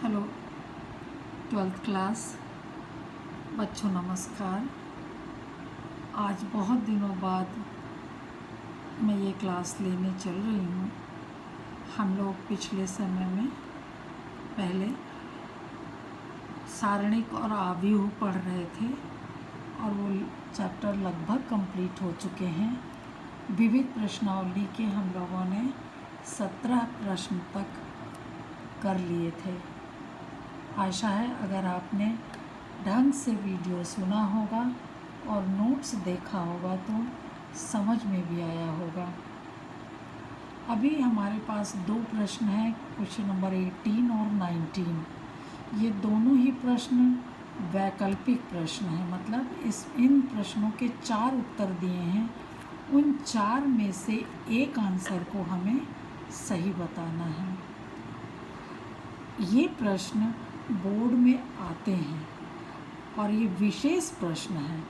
Hello 12th class बच्चों, नमस्कार। आज बहुत दिनों बाद मैं ये क्लास लेने चल रही हूँ। हम लोग पिछले समय में पहले सारणिक और आव्यूह पढ़ रहे थे और वो चैप्टर लगभग कंप्लीट हो चुके हैं। विविध प्रश्नावली के हम लोगों ने 17 प्रश्न तक कर लिए थे। आशा है अगर आपने ढंग से वीडियो सुना होगा और नोट्स देखा होगा तो समझ में भी आया होगा। अभी हमारे पास 2 प्रश्न हैं, क्वेश्चन नंबर 18 और 19। ये दोनों ही प्रश्न वैकल्पिक प्रश्न हैं, मतलब इन प्रश्नों के 4 उत्तर दिए हैं। उन 4 में से एक आंसर को हमें सही बताना है। ये प्रश्न बोर्ड में आते हैं और ये विशेष प्रश्न है,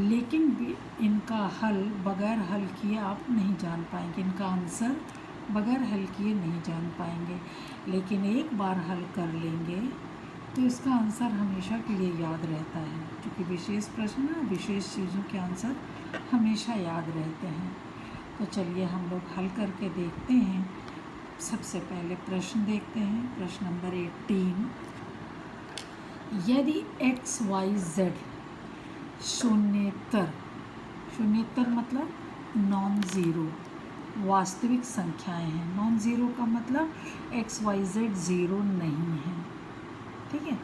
लेकिन इनका हल बगैर हल किए आप नहीं जान पाएंगे। इनका आंसर बगैर हल किए नहीं जान पाएंगे, लेकिन एक बार हल कर लेंगे तो इसका आंसर हमेशा के लिए याद रहता है, क्योंकि विशेष प्रश्न विशेष चीज़ों के आंसर हमेशा याद रहते हैं। तो चलिए हम लोग हल करके देखते हैं। सबसे पहले प्रश्न देखते हैं, प्रश्न नंबर 18। यदि x, y, z शून्येतर मतलब नॉन ज़ीरो वास्तविक संख्याएं हैं। नॉन ज़ीरो का मतलब x, y, z ज़ीरो नहीं है, ठीक है।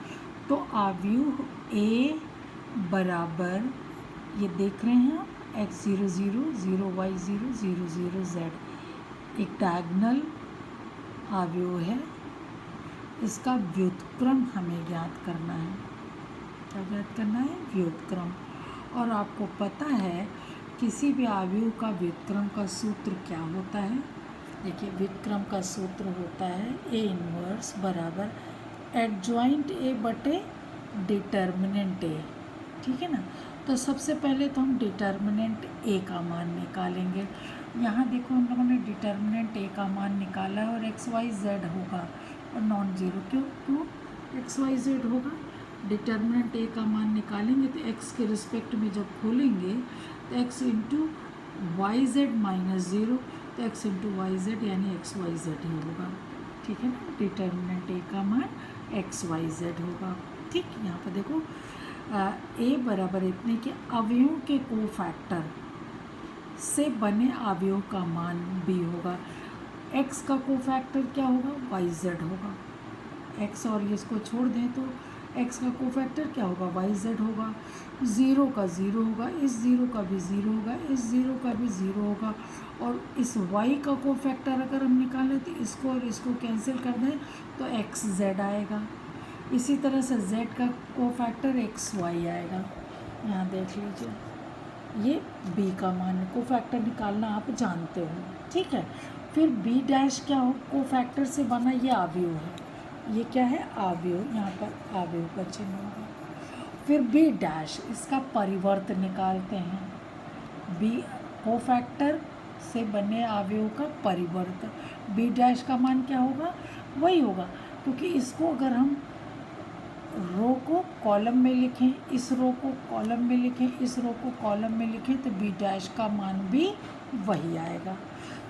तो आव्यूह a बराबर, ये देख रहे हैं आप, x 0 0 0 y 0 0 0 z एक डायगोनल आव्यूह है। इसका व्युत्क्रम हमें ज्ञात करना है। क्या ज्ञात करना है? व्युत्क्रम। और आपको पता है किसी भी आव्यूह का व्युत्क्रम का सूत्र क्या होता है? देखिए, व्युत्क्रम का सूत्र होता है A इन्वर्स बराबर एडजॉइंट A बटे डिटर्मिनेंट A, ठीक है ना। तो सबसे पहले तो हम डिटर्मिनेंट A का मान निकालेंगे। यहाँ देखो, हम लोगों ने डिटर्मिनेंट A का मान निकाला है और एक्स वाई जेड होगा और नॉन ज़ीरो। क्यों एक्स वाई जेड होगा? डिटर्मिनेंट A का मान निकालेंगे तो x के रिस्पेक्ट में जब खोलेंगे तो x into Y Z minus zero, तो x इंटू वाई जेड यानी एक्स वाई जेड ही होगा, ठीक है ना। डिटर्मिनेंट A का मान एक्स वाई जेड होगा, ठीक। यहाँ पर देखो A बराबर इतने के अवयवों के कोफैक्टर से बने अवयव का मान b होगा। x का कोफैक्टर क्या होगा? वाई जेड होगा। x और ये इसको छोड़ दें तो x का कोफैक्टर क्या होगा? वाई जेड होगा। ज़ीरो का ज़ीरो होगा, इस ज़ीरो का भी ज़ीरो होगा, इस ज़ीरो का भी ज़ीरो होगा। और इस y का कोफैक्टर अगर हम निकालें तो इसको और इसको कैंसिल कर दें तो एक्स जेड आएगा। इसी तरह से z का कोफैक्टर एक्स वाई आएगा। यहाँ देख लीजिए, ये b का मान कोफैक्टर निकालना आप जानते हो, ठीक है। फिर b डैश क्या हो? कोफैक्टर से बना ये आव्यूह है। ये क्या है? आव्यूह। यहाँ पर आव्यूह का चिन्ह होगा। फिर b डैश, इसका परिवर्त निकालते हैं। b कोफैक्टर से बने आव्यूह का परिवर्त, b डैश का मान क्या होगा? वही होगा, क्योंकि इसको अगर हम रो को कॉलम में लिखें, इस रो को कॉलम में लिखें, इस रो को कॉलम में लिखें तो बी डैश का मान भी वही आएगा।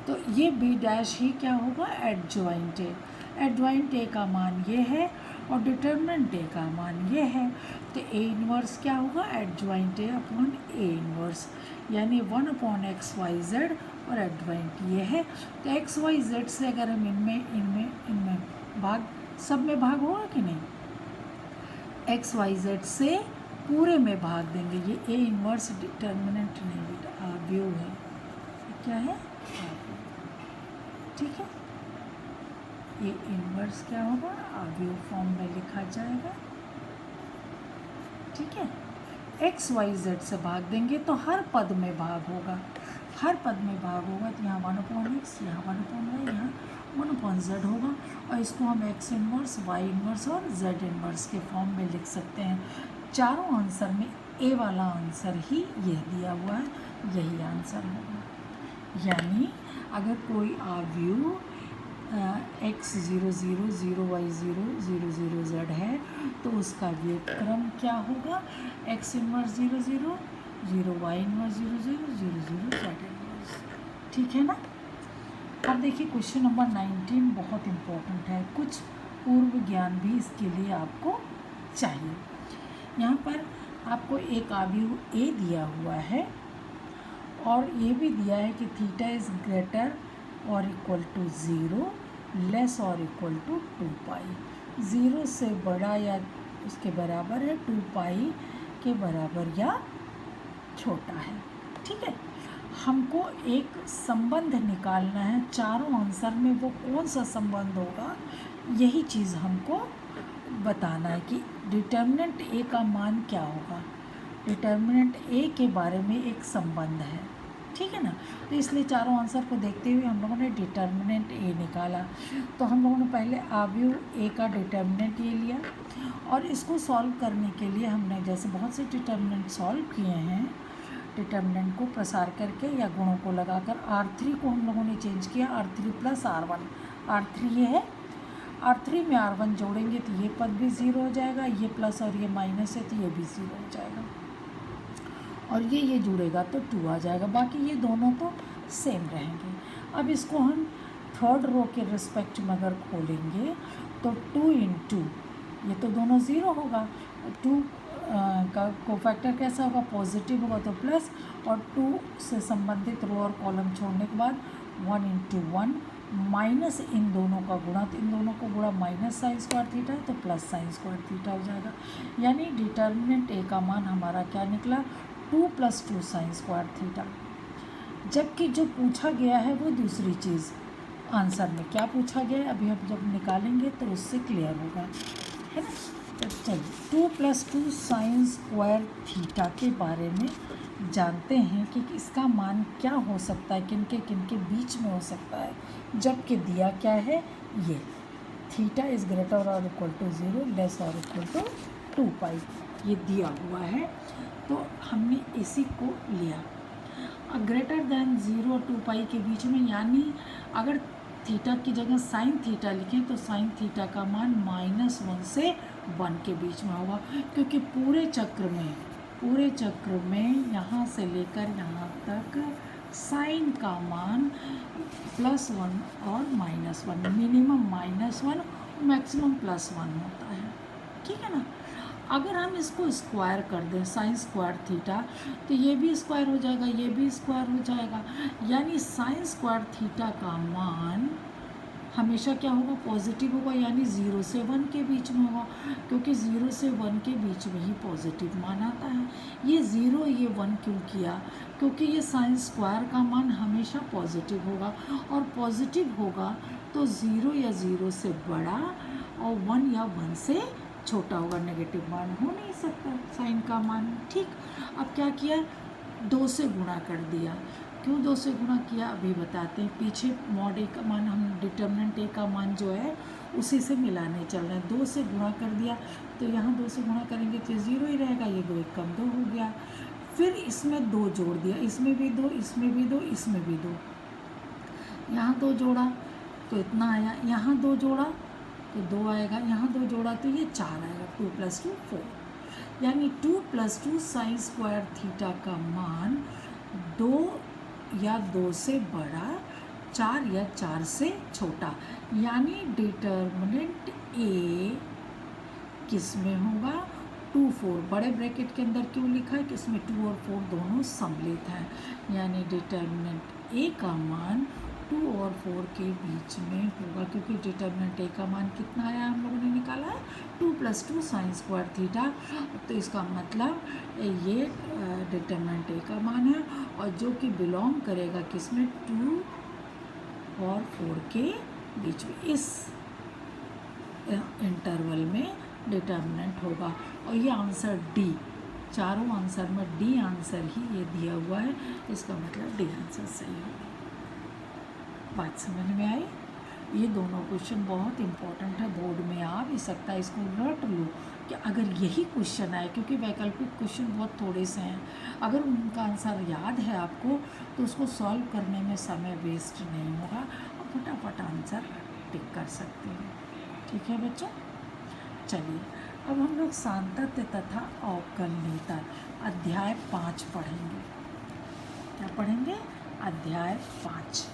तो ये बी डैश ही क्या होगा? Adjoint A. एडजॉइंट ए का मान ये है और डिटर्मिनेंट ए का मान ये है। तो ए इन्वर्स क्या होगा? Adjoint A upon A inverse, यानी 1 अपॉन एक्स वाई जेड और एडजॉइंट ये है। तो एक्स वाई जेड से अगर हम इनमें भाग, सब में भाग होगा कि नहीं? एक्स वाई जेड से पूरे में भाग देंगे। ये ए इन्वर्स डिटर्मिनेंट नहीं बेटा, आव्यूह है। क्या है? आव्यूह, ठीक है। ए इन्वर्स क्या होगा? आव्यूह फॉर्म में लिखा जाएगा, ठीक है। एक्स वाई जेड से भाग देंगे तो हर पद में भाग होगा। हर पद में भाग होगा तो यहाँ 1 अपॉन एक्स, यहाँ 1 अपॉन वाई, यहाँ 1 अपॉन जेड होगा। और इसको हम एक्स इन्वर्स, वाई इन्वर्स और जेड इन्वर्स के फॉर्म में लिख सकते हैं। चारों आंसर में ए वाला आंसर ही यह दिया हुआ है, यही आंसर होगा। यानी अगर कोई आव्यूह x 0 0 0 y 0 0 0 z है, तो उसका व्युत्क्रम क्या होगा, x inverse 0 0 0 y inverse 0 0 0 0 z inverse. ठीक है ना। अब देखिए क्वेश्चन नंबर 19 बहुत इम्पोर्टेंट है, कुछ पूर्व ज्ञान भी इसके लिए आपको चाहिए। यहाँ पर आपको एक आव्यूह a दिया हुआ है और ये भी दिया है कि थीटा इज़ ग्रेटर और इक्वल टू 0 लेस और इक्वल टू 2 पाई, 0 से बड़ा या उसके बराबर है, 2 पाई के बराबर या छोटा है। ठीक है, हमको एक संबंध निकालना है, चारों आंसर में वो कौन सा संबंध होगा, यही चीज़ हमको बताना है कि डिटर्मिनेंट ए का मान क्या होगा। डिटर्मिनेंट ए के बारे में एक संबंध है, ठीक है ना। तो इसलिए चारों आंसर को देखते हुए हम लोगों ने डिटर्मिनेंट ए निकाला। तो हम लोगों ने पहले आव्यूह ए का डिटर्मिनेंट ये लिया और इसको सॉल्व करने के लिए हमने जैसे बहुत से डिटर्मिनेंट सॉल्व किए हैं, डिटर्मिनेंट को प्रसार करके या गुणों को लगाकर R3 को हम लोगों ने चेंज किया, R3 प्लस R1, R3 ये है, R3 में R1 जोड़ेंगे तो ये पद भी 0 हो जाएगा, ये प्लस और ये माइनस है तो ये भी 0 हो जाएगा, और ये जुड़ेगा तो 2 आ जाएगा, बाकी ये दोनों तो सेम रहेंगे। अब इसको हम थर्ड रो के रिस्पेक्ट में अगर खोलेंगे तो 2 × ये तो दोनों 0 होगा, 2 का कोफैक्टर कैसा होगा, पॉजिटिव होगा तो प्लस, और 2 से संबंधित रो और कॉलम छोड़ने के बाद 1 × 1 माइनस इन दोनों का गुणा, तो इन दोनों को गुणा माइनस साइन स्क्वायर थीटा है तो प्लस साइन स्क्वायर थीटा हो जाएगा। यानी डिटर्मिनेंट ए का मान हमारा क्या निकला, 2 + 2 साइन स्क्वायर थीटा। जबकि जो पूछा गया है वो दूसरी चीज़, आंसर में क्या पूछा गया है अभी हम जब निकालेंगे तो उससे क्लियर होगा, है ना। तो चलिए 2 + 2 साइन स्क्वायर थीटा के बारे में जानते हैं कि इसका मान क्या हो सकता है, किनके किनके बीच में हो सकता है, जबकि दिया क्या है, ये थीटा इज़ ग्रेटर और इक्वल टू 0 लेस और इक्वल टू 2 पाई, ये दिया हुआ है। तो हमने इसी को लिया ग्रेटर दैन 0 और 2 पाई के बीच में, यानी अगर थीटा की जगह साइन थीटा लिखें तो साइन थीटा का मान -1 से 1 के बीच में होगा, क्योंकि पूरे चक्र में यहाँ से लेकर यहाँ तक साइन का मान +1 और -1, मिनिमम -1 मैक्सिमम +1 होता है, ठीक है ना। अगर हम इसको स्क्वायर कर दें साइन स्क्वायर थीटा, तो ये भी स्क्वायर हो जाएगा, ये भी स्क्वायर हो जाएगा, यानी साइन स्क्वायर थीटा का मान हमेशा क्या होगा, पॉजिटिव होगा, यानी 0 से 1 के बीच में होगा, क्योंकि 0 से 1 के बीच में ही पॉजिटिव मान आता है। ये 0 ये 1 क्यों किया, क्योंकि ये साइन स्क्वायर का मान हमेशा पॉजिटिव होगा, और पॉजिटिव होगा तो 0 या 0 से बड़ा और 1 या 1 से छोटा होगा, नेगेटिव मान हो नहीं सकता साइन का मान, ठीक। अब क्या किया, 2 से गुणा कर दिया। क्यों 2 से गुणा किया अभी बताते हैं, पीछे मॉड ए का मान, हम डिटर्मिनेंट ए का मान जो है उसी से मिलाने चल रहे हैं। 2 से गुणा कर दिया तो यहाँ 2 से गुणा करेंगे तो 0 ही रहेगा, ये 2 1 कम 2 हो गया। फिर इसमें 2 जोड़ दिया, इसमें भी 2, इसमें भी 2, इसमें भी 2, यहाँ 2 जोड़ा तो इतना आया, यहाँ 2 जोड़ा तो 2 आएगा, यहाँ 2 जोड़ा तो ये 4 आएगा, 2 + 2 4, यानी 2 + 2 साइन स्क्वायर थीटा का मान 2 या 2 से बड़ा, 4 या 4 से छोटा, यानी डिटर्मिनेंट ए किस में होगा, 2 4, बड़े ब्रैकेट के अंदर क्यों लिखा है कि इसमें 2 और 4 दोनों सम्मिलित हैं, यानी डिटर्मिनेंट ए का मान 2 और 4 के बीच में होगा, क्योंकि डिटर्मिनेंट ए का मान कितना आया हम लोगों ने निकाला है, 2 + 2 साइन स्क्वायर थीटा। तो इसका मतलब ये डिटर्मिनेंट ए का मान है, और जो कि बिलोंग करेगा किसमें, 2 और 4 के बीच में, इस इंटरवल में डिटर्मिनेंट होगा। और ये आंसर डी, चारों आंसर में डी आंसर ही ये दिया हुआ है, इसका मतलब डी आंसर सही होगा। बात समझ में आई। ये दोनों क्वेश्चन बहुत इंपॉर्टेंट है, बोर्ड में आ भी सकता है, इसको रट लो कि अगर यही क्वेश्चन आए, क्योंकि वैकल्पिक क्वेश्चन बहुत थोड़े से हैं, अगर उनका आंसर याद है आपको तो उसको सॉल्व करने में समय वेस्ट नहीं होगा और फटाफट आंसर टिक कर सकते हैं। ठीक है बच्चों, चलिए अब हम लोग सांतत्य तथा अवकलनीयता अध्याय 5 पढ़ेंगे। क्या पढ़ेंगे? अध्याय 5।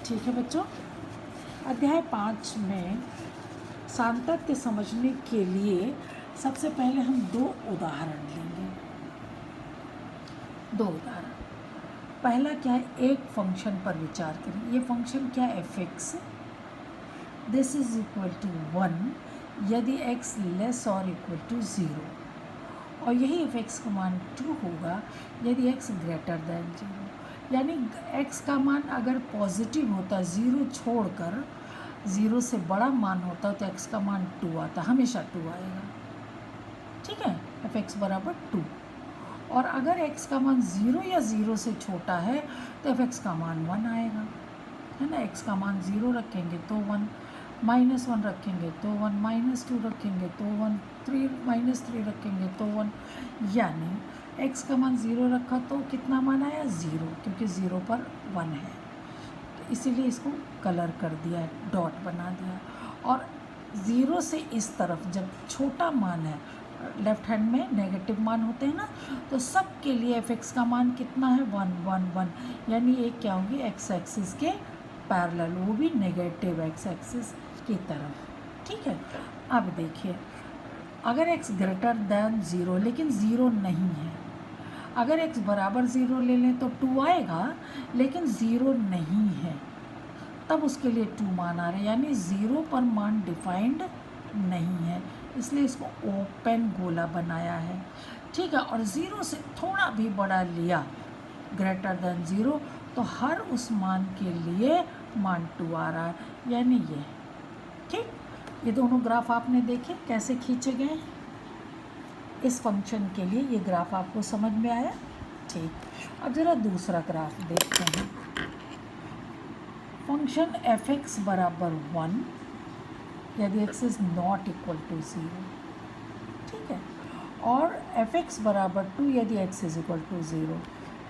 ठीक है बच्चों, अध्याय 5 में सांतत्य समझने के लिए सबसे पहले हम 2 उदाहरण लेंगे। 2 उदाहरण। पहला क्या है, एक फंक्शन पर विचार करें। ये फंक्शन क्या है? f(x) this is equal to 1 यदि x लेस और इक्वल टू 0, और यही f(x) का मान 2 होगा यदि x ग्रेटर दैन 0। यानी x का मान अगर पॉजिटिव होता, 0 छोड़कर 0 से बड़ा मान होता तो x का मान 2 आता, हमेशा 2 आएगा। ठीक है, f(x) बराबर 2। और अगर x का मान 0 या 0 से छोटा है तो f(x) का मान 1 आएगा, है ना। x का मान 0 रखेंगे तो 1, -1 रखेंगे तो 1, -2 रखेंगे तो 1, -3 रखेंगे तो 1। यानी x का मान 0 रखा तो कितना मान आया? 0, क्योंकि 0 पर 1 है, तो इसीलिए इसको कलर कर दिया, डॉट बना दिया। और 0 से इस तरफ जब छोटा मान है, लेफ्ट हैंड में नेगेटिव मान होते हैं ना, तो सब के लिए f(x) का मान कितना है? 1, 1, 1। यानी एक क्या होगी? x एक्सिस के पैरेलल, वो भी नेगेटिव x एक्सिस की तरफ। ठीक है, अब देखिए, अगर x ग्रेटर दैन 0 लेकिन 0 नहीं है, अगर x बराबर 0 ले लें तो 2 आएगा, लेकिन 0 नहीं है, तब उसके लिए 2 मान आ रहे हैं, यानी 0 पर मान डिफाइंड नहीं है, इसलिए इसको ओपन गोला बनाया है। ठीक है, और 0 से थोड़ा भी बड़ा लिया, ग्रेटर दैन 0, तो हर उस मान के लिए मान 2 आ रहा है, यानी ये। ठीक, ये दोनों ग्राफ आपने देखे कैसे खींचे गए इस फंक्शन के लिए, ये ग्राफ आपको समझ में आया? ठीक, अब ज़रा दूसरा ग्राफ देखते हैं। फंक्शन f(x) बराबर 1 यदि x is not equal to 0। ठीक है, और f(x) बराबर 2 यदि x इज़ इक्वल टू 0।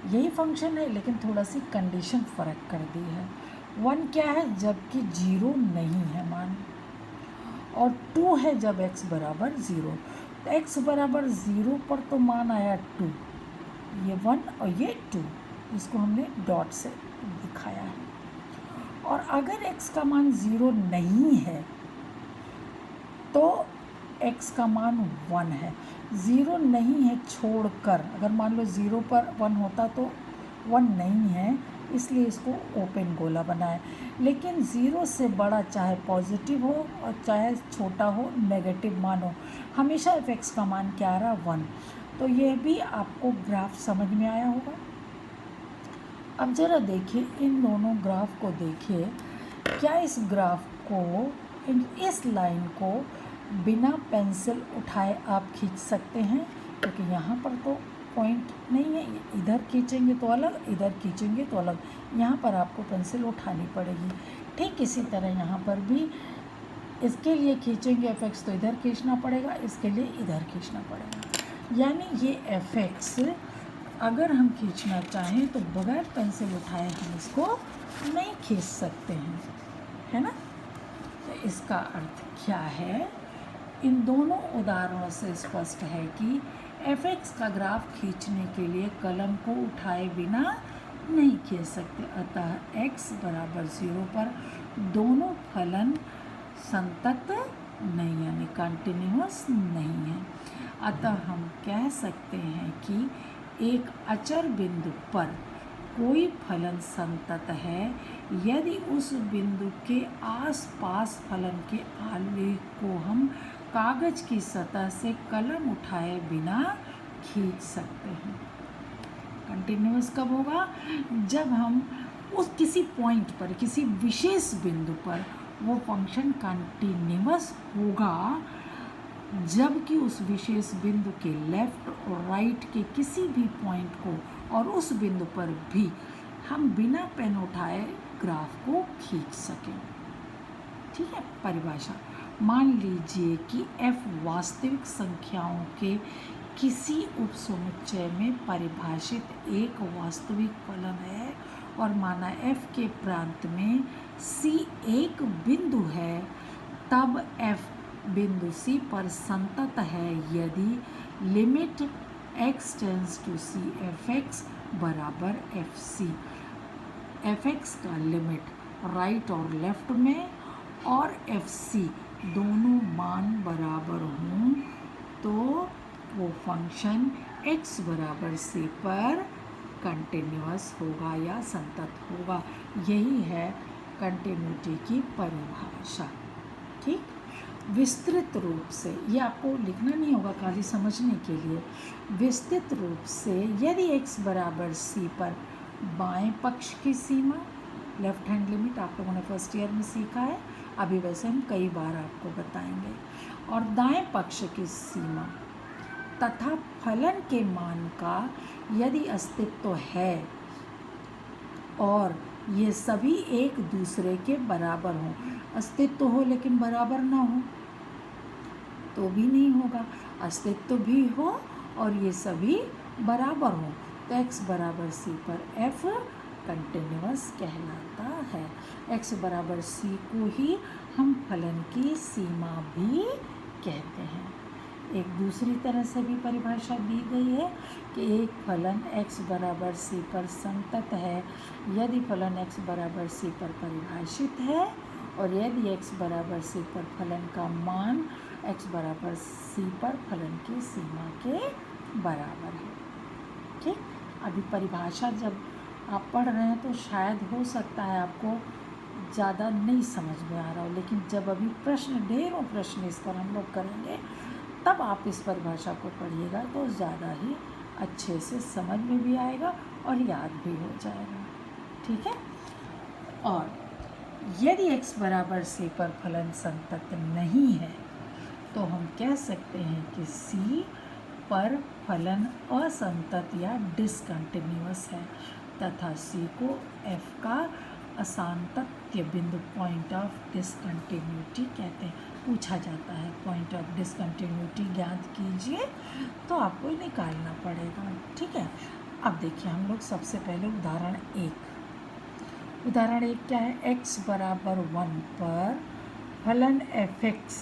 यही फंक्शन है, लेकिन थोड़ा सी कंडीशन फ़र्क कर दी है। 1 क्या है? जबकि 0 नहीं है मान, और 2 है जब x बराबर 0। तो x बराबर 0 पर तो मान आया 2, ये 1 और ये 2, इसको हमने डॉट से दिखाया है। और अगर x का मान 0 नहीं है तो x का मान 1 है। 0 नहीं है छोड़कर, अगर मान लो 0 पर 1 होता तो 1 नहीं है, इसलिए इसको ओपन गोला बनाया। लेकिन 0 से बड़ा, चाहे पॉजिटिव हो और चाहे छोटा हो, नेगेटिव मान हो, हमेशा f(x) का मान क्या आ रहा? 1। तो ये भी आपको ग्राफ समझ में आया होगा। अब ज़रा देखिए, इन दोनों ग्राफ को देखिए, क्या इस ग्राफ को, इस लाइन को बिना पेंसिल उठाए आप खींच सकते हैं? क्योंकि यहाँ पर तो पॉइंट नहीं है, इधर खींचेंगे तो अलग, इधर खींचेंगे तो अलग, यहाँ पर आपको पेंसिल उठानी पड़ेगी। ठीक इसी तरह यहाँ पर भी इसके लिए खींचेंगे f(x) तो इधर खींचना पड़ेगा, इसके लिए इधर खींचना पड़ेगा। यानी ये f(x) अगर हम खींचना चाहें तो बगैर पेंसिल उठाए हम इसको नहीं खींच सकते हैं, है ना। तो इसका अर्थ क्या है? इन दोनों उदाहरणों से स्पष्ट है कि f(x) का ग्राफ खींचने के लिए कलम को उठाए बिना नहीं खींच सकते, अतः x बराबर 0 पर दोनों फलन संतत नहीं, यानी कंटिन्यूअस नहीं है। अतः हम कह सकते हैं कि एक अचर बिंदु पर कोई फलन संतत है यदि उस बिंदु के आसपास फलन के आलेख को हम कागज़ की सतह से कलम उठाए बिना खींच सकते हैं। कंटिन्यूअस कब होगा? जब हम उस किसी पॉइंट पर, किसी विशेष बिंदु पर वो फंक्शन कंटिन्यूअस होगा, जबकि उस विशेष बिंदु के लेफ़्ट और राइट के किसी भी पॉइंट को और उस बिंदु पर भी हम बिना पेन उठाए ग्राफ को खींच सकें। ठीक है, परिभाषा। मान लीजिए कि f वास्तविक संख्याओं के किसी उपसमुच्चय में परिभाषित एक वास्तविक फलन है और माना f के प्रांत में C एक बिंदु है तब F बिंदु C पर संतत है यदि limit x tends to C fx बराबर fc। fx का लिमिट राइट और लेफ्ट में और fc दोनों मान बराबर हों तो वो फंक्शन x बराबर c पर कंटिन्यूअस होगा या संतत होगा। यही है कंटिन्यूटी की परिभाषा। ठीक, विस्तृत रूप से, ये आपको लिखना नहीं होगा, खाली समझने के लिए। विस्तृत रूप से यदि x बराबर c पर बाएं पक्ष की सीमा, लेफ्ट हैंड लिमिट आप लोगों ने फर्स्ट ईयर में सीखा है, अभी वैसे हम कई बार आपको बताएंगे, और दाएं पक्ष की सीमा तथा फलन के मान का यदि अस्तित्व है और ये सभी एक दूसरे के बराबर हों, अस्तित्व हो लेकिन बराबर ना हो तो भी नहीं होगा, अस्तित्व भी हो और ये सभी बराबर हों तो x बराबर c पर f कंटिन्यूअस कहलाता है। x बराबर c को ही हम फलन की सीमा भी कहते हैं। एक दूसरी तरह से भी परिभाषा दी गई है कि एक फलन x बराबर c पर संतत है यदि फलन x बराबर c पर परिभाषित है और यदि x बराबर c पर फलन का मान x बराबर c पर फलन की सीमा के बराबर है। ठीक, अभी परिभाषा जब आप पढ़ रहे हैं तो शायद हो सकता है आपको ज़्यादा नहीं समझ में आ रहा हो, लेकिन जब अभी ढेरों प्रश्न इस पर हम लोग करेंगे तब आप इस परिभाषा को पढ़िएगा तो ज़्यादा ही अच्छे से समझ में भी आएगा और याद भी हो जाएगा। ठीक है, और यदि x बराबर c पर फलन संतत नहीं है तो हम कह सकते हैं कि c पर फलन असंतत या डिसकंटिन्यूअस है तथा c को f का असांतत्य बिंदु पॉइंट ऑफ डिसकंटिन्यूटी कहते हैं। पूछा जाता है पॉइंट ऑफ डिसकंटिन्यूटी ज्ञात कीजिए तो आपको निकालना पड़ेगा। ठीक है, अब देखिए हम लोग सबसे पहले उदाहरण एक क्या है, x बराबर 1 पर फलन fx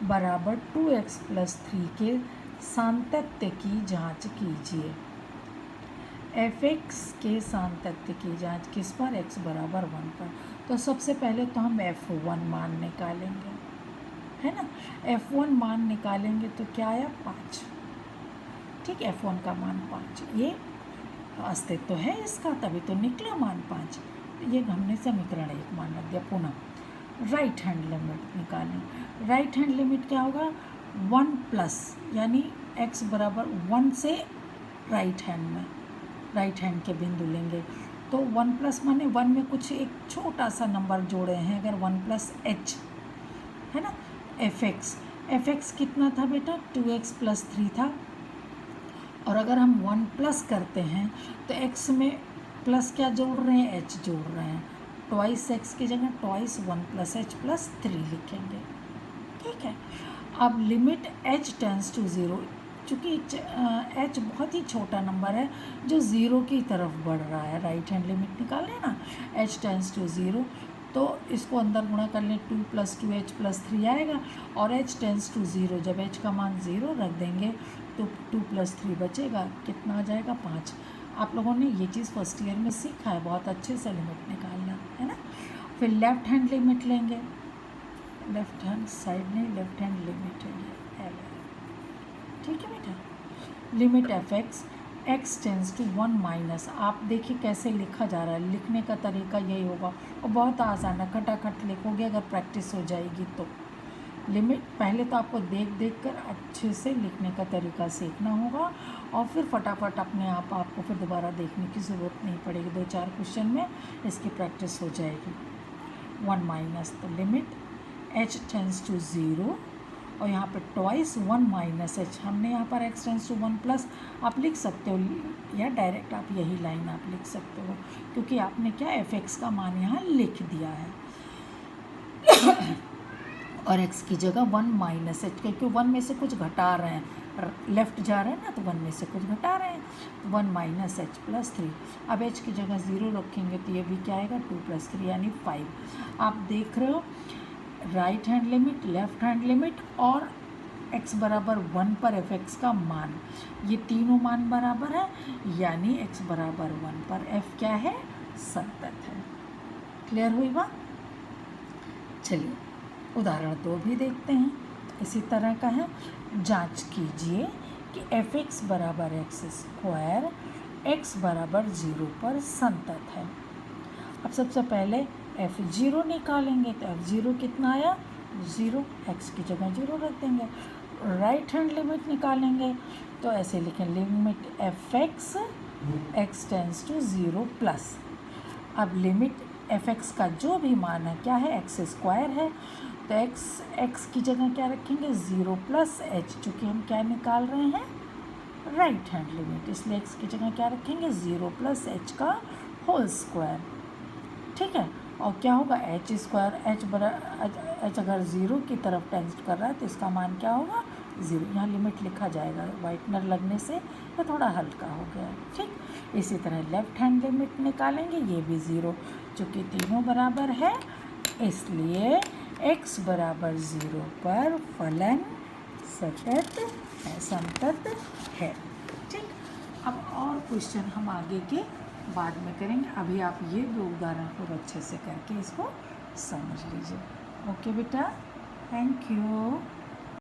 बराबर 2x प्लस 3 के सातत्य की जांच कीजिए। fx के सातत्य की जांच किस पर, x बराबर 1 पर। तो सबसे पहले तो हम f1 मान निकालेंगे, है ना। f1 मान निकालेंगे तो क्या आया, 5। ठीक, f1 का मान 5, ये अस्तित्व है इसका तभी तो निकला मान 5। ये हमने समीकरण 1 मान रख दिया। पुनः राइट हैंड लिमिट निकालें। राइट हैंड लिमिट क्या होगा, 1 प्लस यानी x बराबर 1 से राइट हैंड के बिंदु लेंगे तो 1 प्लस माने 1 में कुछ एक छोटा सा नंबर जोड़े हैं, अगर 1 प्लस h है ना। fx कितना था बेटा, 2x प्लस 3 था, और अगर हम 1 प्लस करते हैं तो x में प्लस क्या जोड़ रहे हैं, h जोड़ रहे हैं, ट्वाइस x की जगह ट्वाइस 1 प्लस h प्लस 3 लिखेंगे। ठीक है, अब लिमिट h टेंस टू 0, चूँकि h बहुत ही छोटा नंबर है जो 0 की तरफ बढ़ रहा है, राइट हैंड लिमिट निकाल लें ना, h टेंस टू 0 तो इसको अंदर गुणा कर लें, 2 प्लस 2h प्लस 3 आएगा, और h टेंस टू 0 जब h का मान 0 रख देंगे तो 2 प्लस 3 बचेगा, कितना आ जाएगा, 5। आप लोगों ने ये चीज़ फर्स्ट ईयर में सीखा है, बहुत अच्छे से लिमिट निकालना है ना। फिर लेफ्ट हैंड लिमिट लेंगे, लेफ्ट हैंड साइड नहीं, लेफ्ट हैंड लिमिट है ये, ठीक है बेटा। Limit fx x tends to 1 minus, आप देखिए कैसे लिखा जा रहा है, लिखने का तरीका यही होगा और बहुत आसान है, खटाखट लिखोगे अगर प्रैक्टिस हो जाएगी तो। लिमिट पहले तो आपको देख कर अच्छे से लिखने का तरीका सीखना होगा और फिर फटाफट अपने आप आपको फिर दोबारा देखने की ज़रूरत नहीं पड़ेगी, 2-4 क्वेश्चन में इसकी प्रैक्टिस हो जाएगी। 1 माइनस तो लिमिट h टेंस टू 0 और यहाँ पर ट्वाइस 1 माइनस h, हमने यहाँ पर x टेंस टू 1 प्लस आप लिख सकते हो या डायरेक्ट आप यही लाइन आप लिख सकते हो क्योंकि आपने क्या fx का मान यहाँ लिख दिया है। और x की जगह 1 माइनस एच, क्योंकि 1 में से कुछ घटा रहे हैं, लेफ्ट जा रहे हैं ना, तो 1 में से कुछ घटा रहे हैं, तो 1 माइनस एच प्लस 3। अब h की जगह 0 रखेंगे तो ये भी क्या आएगा 2 + 3 यानी 5। आप देख रहे हो right hand limit, left hand limit और x बराबर 1 पर f(x) का मान, ये तीनों मान बराबर है, यानी x बराबर 1 पर f क्या है, संतत है। क्लियर हुई बात? चलिए उदाहरण 2 भी देखते हैं, इसी तरह का है। जांच कीजिए कि f(x) बराबर x² x बराबर 0 पर संतत है। अब सबसे पहले f0 निकालेंगे, तो f0 कितना आया 0, x की जगह 0 रख देंगे। राइट हैंड लिमिट निकालेंगे तो ऐसे लिखें, limit f(x) x tends to 0 plus, अब लिमिट f(x) का जो भी मान है क्या है, x² है, तो x की जगह क्या रखेंगे 0 प्लस h, चूँकि हम क्या निकाल रहे हैं राइट हैंड लिमिट, इसलिए x की जगह क्या रखेंगे 0 प्लस h का होल स्क्वायर। ठीक है, और क्या होगा h अगर 0 की तरफ टेंस कर रहा है तो इसका मान क्या होगा 0, यहाँ लिमिट लिखा जाएगा, वाइटनर लगने से ये थोड़ा हल्का हो गया। ठीक, इसी तरह लेफ्ट हैंड लिमिट निकालेंगे, ये भी 0, चूँकि तीनों बराबर है इसलिए x बराबर 0 पर फलन सतत है, संतत है। ठीक, अब और क्वेश्चन हम आगे के बाद में करेंगे, अभी आप ये 2 उदाहरण को अच्छे से करके इसको समझ लीजिए। ओके बेटा, थैंक यू।